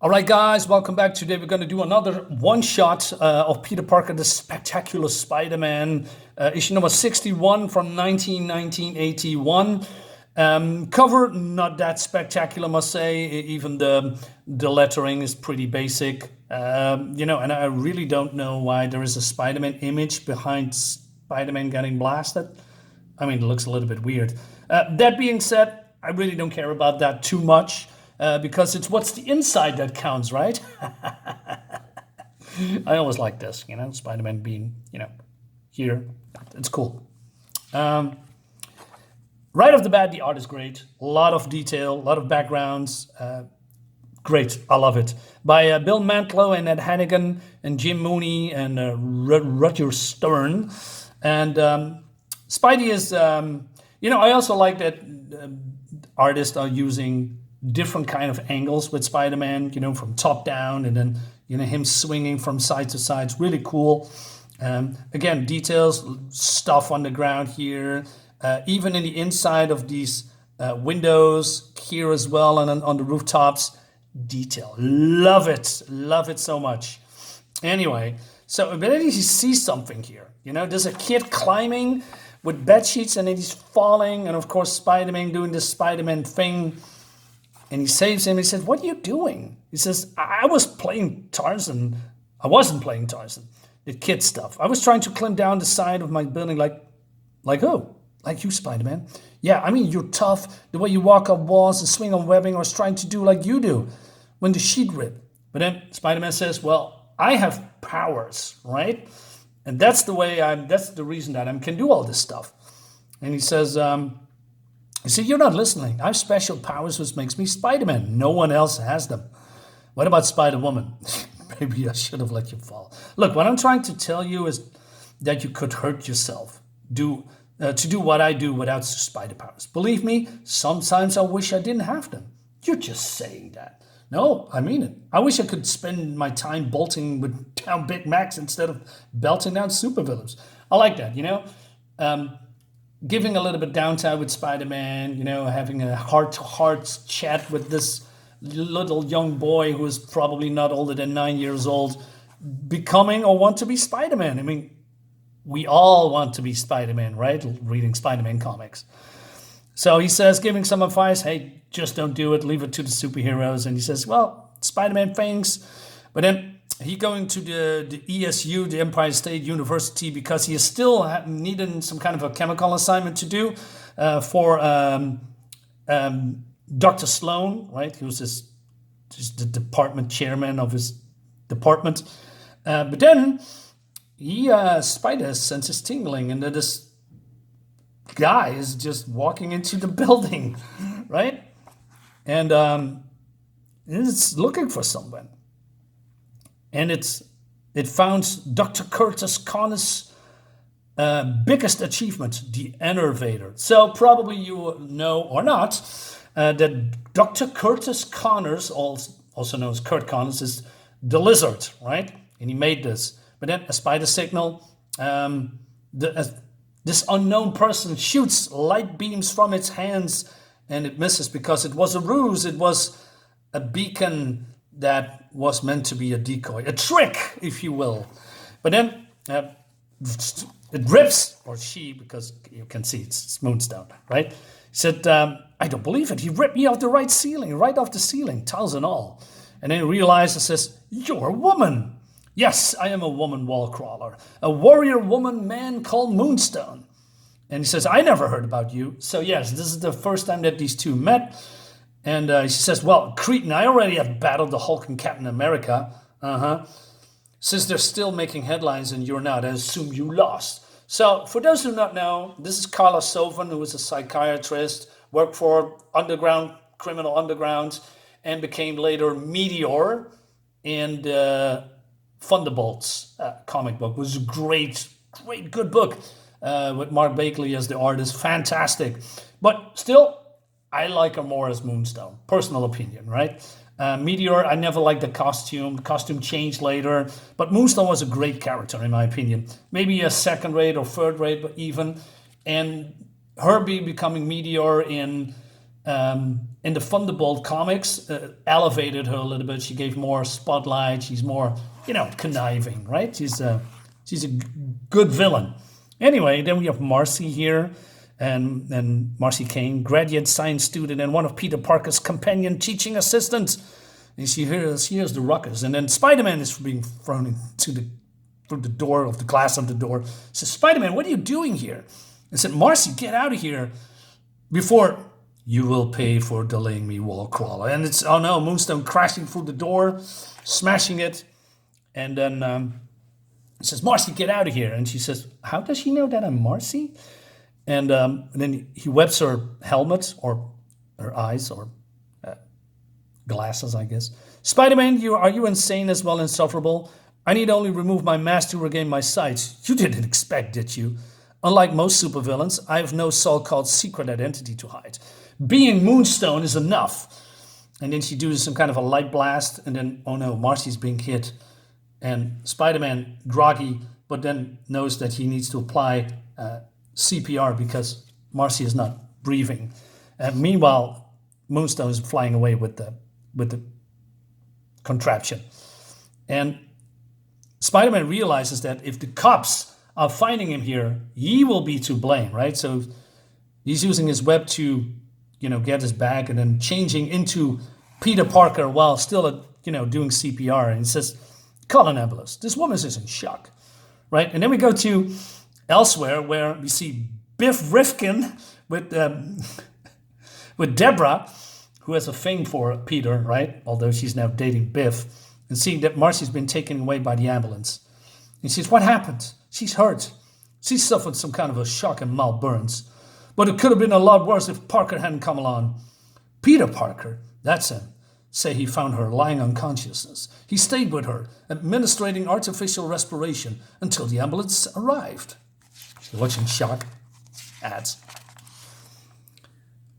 All right, guys, welcome back. Today we're going to do another one-shot of Peter Parker, the Spectacular Spider-Man, issue number 61 from 1981. Cover, not that spectacular, must say. Even the lettering is pretty basic. And I really don't know why there is a Spider-Man image behind Spider-Man getting blasted. I mean, it looks a little bit weird. That being said, I really don't care about that too much. Because it's what's the inside that counts, right? I always like this, Spider-Man being, here. It's cool. Right off the bat, the art is great. A lot of detail, a lot of backgrounds. Great, I love it. By Bill Mantlo and Ed Hannigan and Jim Mooney and Roger Stern. And Spidey is, I also like that artists are using different kind of angles with Spider-Man, from top down and then, him swinging from side to side. It's really cool. Again, details, stuff on the ground here, even in the inside of these windows here as well and on the rooftops. Detail. Love it so much. Anyway, so but then you see something here. There's a kid climbing with bed sheets and then he's falling. And of course, Spider-Man doing this Spider-Man thing. And he saves him. He says, "What are you doing?" He says, I was playing Tarzan. I wasn't playing Tarzan. The kid stuff. I was trying to climb down the side of my building like who? Like you, Spider-Man. Yeah, I mean, you're tough. The way you walk up walls and swing on webbing, I was trying to do like you do when the sheet ripped. But then Spider-Man says, well, I have powers, right? And that's the reason that I can do all this stuff. And he says, you see, you're not listening. I have special powers which makes me Spider-Man. No one else has them. What about Spider-Woman? Maybe I should have let you fall. Look, what I'm trying to tell you is that you could hurt yourself to do what I do without spider powers. Believe me, sometimes I wish I didn't have them. You're just saying that. No, I mean it. I wish I could spend my time bolting down Big Macs instead of belting down supervillains. I like that, giving a little bit downtime with Spider-Man, having a heart-to-heart chat with this little young boy who is probably not older than 9 years old, becoming or want to be Spider-Man. I mean, we all want to be Spider-Man, right? Reading Spider-Man comics. So he says, giving some advice, hey, just don't do it, leave it to the superheroes. And he says, well, Spider-Man thinks, but then he going to the ESU, the Empire State University, because he is still needing some kind of a chemical assignment to do for Dr. Sloan, right? Who's the department chairman of his department. But then Spider senses tingling, and this guy is just walking into the building, right? And it's looking for someone. And it found Dr. Curtis Connor's biggest achievement, the Enervator. So probably you know or not that Dr. Curtis Connors, also known as Kurt Connors, is the Lizard, right? And he made this. But then a spider signal, this unknown person shoots light beams from its hands and it misses because it was a ruse. It was a beacon that was meant to be a decoy, a trick, if you will. But then it rips, or she, because you can see it's Moonstone, right? He said, I don't believe it. He ripped me off right off the ceiling, tiles and all. And then he realizes, says, you're a woman. Yes, I am a woman wall crawler, a warrior woman man called Moonstone. And he says, I never heard about you. So yes, this is the first time that these two met. And she says, well, Cretan, I already have battled the Hulk and Captain America. Since they're still making headlines and you're not, I assume you lost. So for those who do not know, this is Carla Sovan, who is a psychiatrist, worked for criminal underground, and became later Meteor in the Thunderbolts comic book. It was a great, good book with Mark Bagley as the artist. Fantastic. But still, I like her more as Moonstone. Personal opinion, right? Meteor, I never liked the costume. The costume changed later. But Moonstone was a great character, in my opinion. Maybe a second rate or third rate, but even. And her becoming Meteor in in the Thunderbolt comics, elevated her a little bit. She gave more spotlight. She's more, conniving, right? She's a good villain. Anyway, then we have Marcy here, and Marcy Kane, graduate science student and one of Peter Parker's companion teaching assistants. And she hears the ruckus, and then Spider-Man is being thrown through the door of the glass of the door. Says, Spider-Man, what are you doing here? And said, Marcy, get out of here before you will pay for delaying me, Wallcrawler. And it's, oh no, Moonstone crashing through the door, smashing it. And then it says, Marcy, get out of here. And she says, how does she know that I'm Marcy? And then he webs her helmet or her eyes or glasses, I guess. Spider-Man, are you insane as well, insufferable? I need only remove my mask to regain my sight. You didn't expect, did you? Unlike most supervillains, I have no so-called secret identity to hide. Being Moonstone is enough. And then she does some kind of a light blast, and then, oh no, Marcy's being hit. And Spider-Man, groggy, but then knows that he needs to apply CPR because Marcy is not breathing. And meanwhile, Moonstone is flying away with the contraption. And Spider-Man realizes that if the cops are finding him here, he will be to blame, right? So he's using his web to, get his bag and then changing into Peter Parker while still, doing CPR. And he says, call an ambulance. This woman is in shock, right? And then we go to elsewhere where we see Biff Rifkin with Deborah, who has a thing for Peter, right? Although she's now dating Biff, and seeing that Marcy's been taken away by the ambulance. And she says, what happened? She's hurt. She suffered some kind of a shock and mild burns. But it could have been a lot worse if Parker hadn't come along. Peter Parker, that's him, say he found her lying unconsciousness. He stayed with her, administering artificial respiration until the ambulance arrived. She's watching shock ads.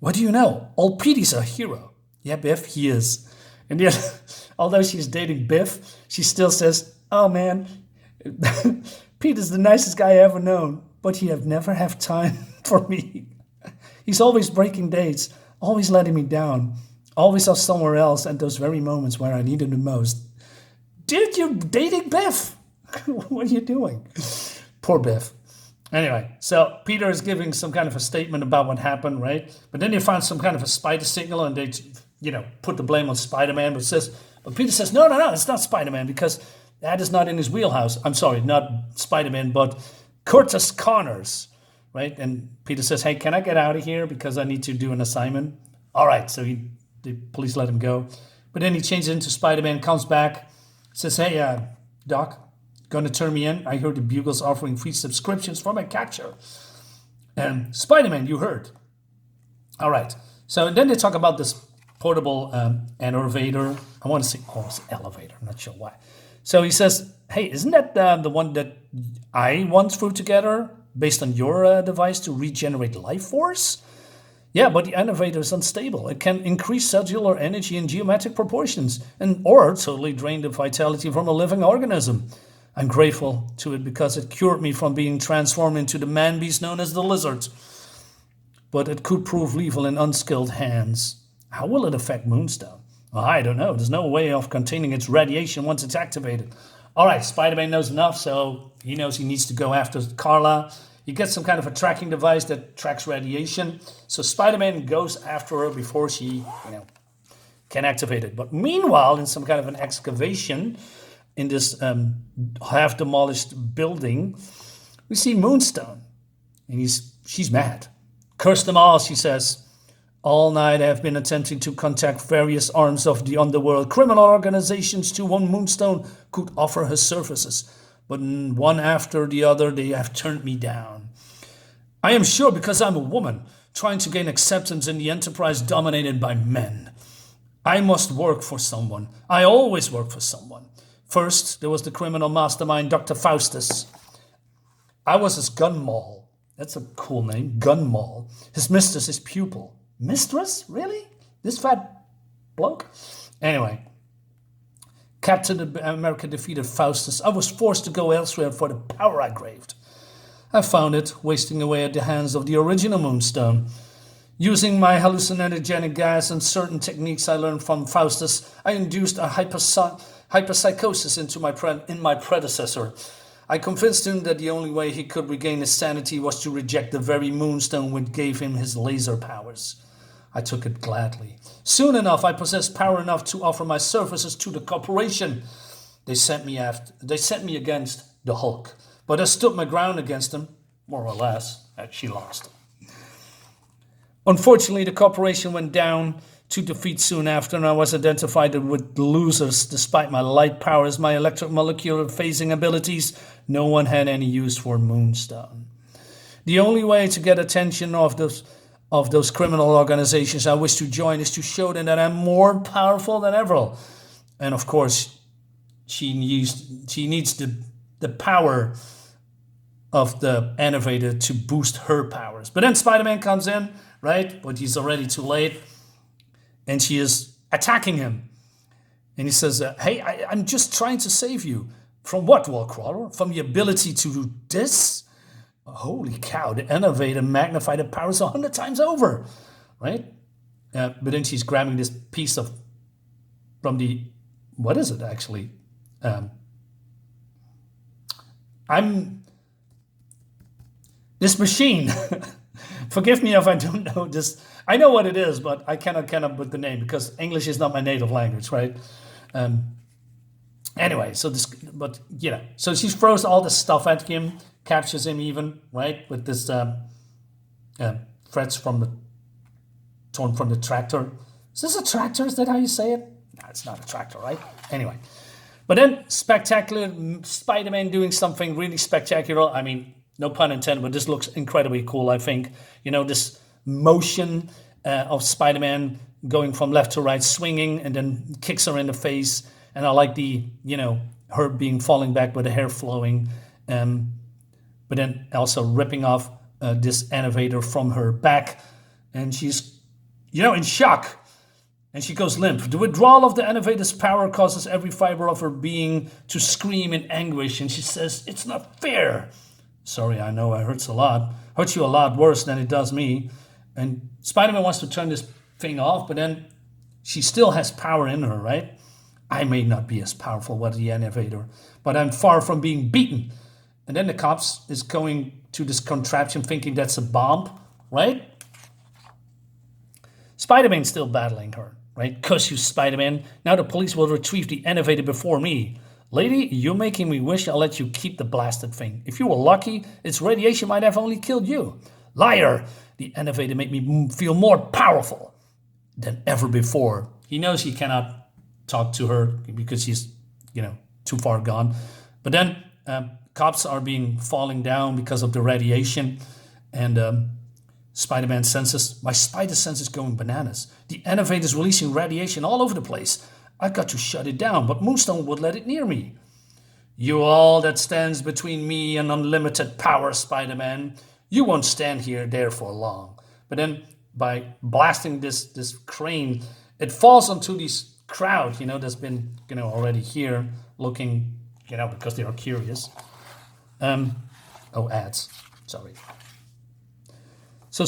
What do you know? Old Petey's a hero. Yeah, Biff, he is. And yet, although she's dating Biff, she still says, oh man, Peter's the nicest guy I ever known, but he have never have time for me. He's always breaking dates, always letting me down, always off somewhere else at those very moments where I need him the most. Dude, you're dating Biff. What are you doing? Poor Biff. Anyway, so Peter is giving some kind of a statement about what happened, right? But then they found some kind of a spider signal and they, put the blame on Spider-Man. But Peter says, no, it's not Spider-Man because that is not in his wheelhouse. I'm sorry, not Spider-Man, but Curtis Connors, right? And Peter says, hey, can I get out of here because I need to do an assignment? All right, so the police let him go. But then he changes into Spider-Man, comes back, says, hey, Doc, gonna turn me in? I heard the Bugle's offering free subscriptions for my catcher. And Spider-Man, you heard. All right. So then they talk about this portable elevator. I want to say, it's an elevator. I'm not sure why. So he says, hey, isn't that the one that I once threw together based on your device to regenerate life force? Yeah, but the elevator is unstable. It can increase cellular energy in geometric proportions or totally drain the vitality from a living organism. I'm grateful to it because it cured me from being transformed into the man-beast known as the Lizard. But it could prove lethal in unskilled hands. How will it affect Moonstone? Well, I don't know. There's no way of containing its radiation once it's activated. All right, Spider-Man knows enough, so he knows he needs to go after Carla. He gets some kind of a tracking device that tracks radiation. So Spider-Man goes after her before she, can activate it. But meanwhile, in some kind of an excavation in this half-demolished building, we see Moonstone. And she's mad. Curse them all, she says. All night I have been attempting to contact various arms of the underworld criminal organizations to whom Moonstone could offer her services. But one after the other, they have turned me down. I am sure because I'm a woman, trying to gain acceptance in the enterprise dominated by men. I must work for someone. I always work for someone. First, there was the criminal mastermind, Dr. Faustus. I was his gun maul. That's a cool name, gun maul. His mistress, his pupil. Mistress? Really? This fat bloke? Anyway, Captain America defeated Faustus. I was forced to go elsewhere for the power I craved. I found it wasting away at the hands of the original Moonstone. Using my hallucinogenic gas and certain techniques I learned from Faustus, I induced a hyperpsychosis in my predecessor. I convinced him that the only way he could regain his sanity was to reject the very moonstone which gave him his laser powers. I took it gladly. Soon enough, I possessed power enough to offer my services to the corporation. They sent me against the Hulk, but I stood my ground against him, more or less. She lost. Unfortunately, the corporation went down to defeat soon after, and I was identified with the losers. Despite my light powers, my electromolecular phasing abilities, no one had any use for Moonstone. The only way to get attention of those criminal organizations I wish to join is to show them that I'm more powerful than ever. And of course, she needs the power of the innovator to boost her powers. But then Spider-Man comes in, right? But he's already too late. And she is attacking him. And he says, hey, I'm just trying to save you. From what, Wallcrawler? From the ability to do this? Holy cow, the innovator magnified the powers 100 times over, right? But then she's grabbing this piece from the, what is it actually? This machine. Forgive me if I don't know this. I know what it is, but I cannot come up with the name because English is not my native language, right? Anyway, so she throws all this stuff at him, captures him even, right? With this threads torn from the tractor. Is this a tractor? Is that how you say it? No, it's not a tractor, right? Anyway. But then spectacular Spider-Man doing something really spectacular. I mean, no pun intended, but this looks incredibly cool, I think. You know, this motion of Spider-Man going from left to right, swinging, and then kicks her in the face. And I like her being falling back with the hair flowing. But then also ripping off this innovator from her back. And she's, in shock. And she goes limp. The withdrawal of the innovator's power causes every fiber of her being to scream in anguish. And she says, "It's not fair." Sorry, I know it hurts you a lot worse than it does me. And Spider-Man wants to turn this thing off, but then she still has power in her, right? I may not be as powerful as the innovator, but I'm far from being beaten. And then the cops is going to this contraption thinking that's a bomb, right? Spider-Man's still battling her, right? Curse you, Spider-Man. Now the police will retrieve the innovator before me. Lady, you're making me wish I'll let you keep the blasted thing. If you were lucky, its radiation might have only killed you. Liar! The innovator made me feel more powerful than ever before. He knows he cannot talk to her because she's, too far gone. But then cops are falling down because of the radiation. And Spider-Man senses, my spider sense is going bananas. The innovator's releasing radiation all over the place. I got to shut it down, but Moonstone would let it near me. You all that stands between me and unlimited power, Spider-Man. You won't stand there for long. But then by blasting this crane, it falls onto this crowd, that's been, already here looking, because they are curious. Ads. Sorry. So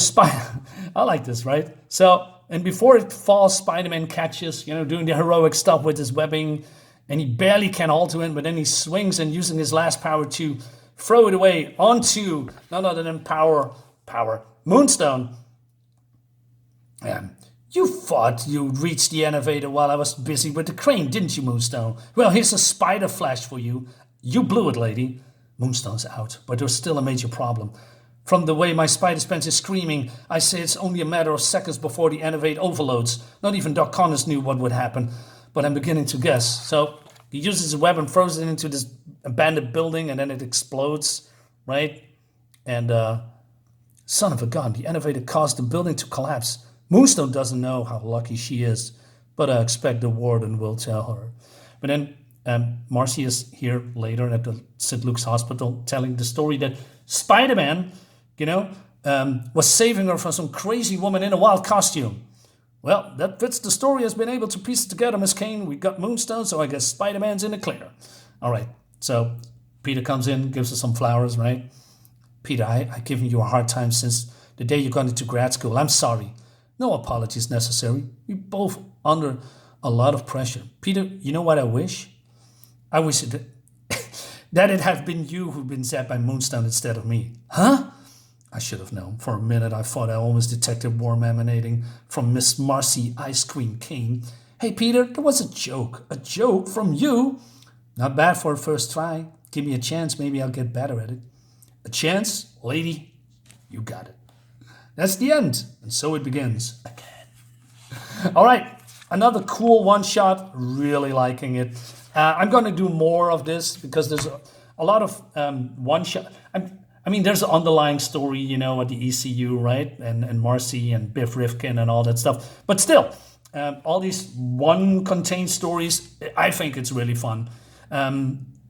I like this, right? So, and before it falls, Spider-Man catches, doing the heroic stuff with his webbing, and he barely can alter it, but then he swings and using his last power to throw it away onto none other than Moonstone. You thought you'd reach the innovator while I was busy with the crane, didn't you, Moonstone? Well, here's a spider flash for you. You blew it, lady. Moonstone's out, but there's still a major problem. From the way my spider sense is screaming, I say it's only a matter of seconds before the innovate overloads. Not even Doc Connors knew what would happen, but I'm beginning to guess. So he uses his weapon, throws it into this abandoned building, and then it explodes, right? And son of a gun, the innovator caused the building to collapse. Moonstone doesn't know how lucky she is, but I expect the warden will tell her. But then Marcy is here later at the St. Luke's Hospital telling the story that Spider-Man, was saving her from some crazy woman in a wild costume. Well, that fits the story. Has been able to piece it together, Miss Kane. We got Moonstone, so I guess Spider-Man's in the clear. All right, so Peter comes in, gives her some flowers, right? Peter, I've given you a hard time since the day you got into grad school. I'm sorry. No apologies necessary. We both under a lot of pressure. Peter, you know what I wish? I wish it that it had been you who'd been zapped by Moonstone instead of me. Huh? I should have known. For a minute, I thought I almost detected warmth emanating from Miss Marcy Ice Cream King. Hey, Peter, that was a joke. A joke from you. Not bad for a first try. Give me a chance, maybe I'll get better at it. A chance, lady? You got it. That's the end. And so it begins again. All right, another cool one-shot. Really liking it. I'm going to do more of this because there's a lot of one-shot. I mean, there's an underlying story, you know, at the ECU, right? And Marcy and Biff Rifkin and all that stuff. But still, all these one-contained stories, I think it's really fun.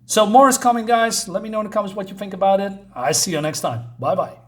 So more is coming, guys. Let me know in the comments what you think about it. I see you next time. Bye-bye.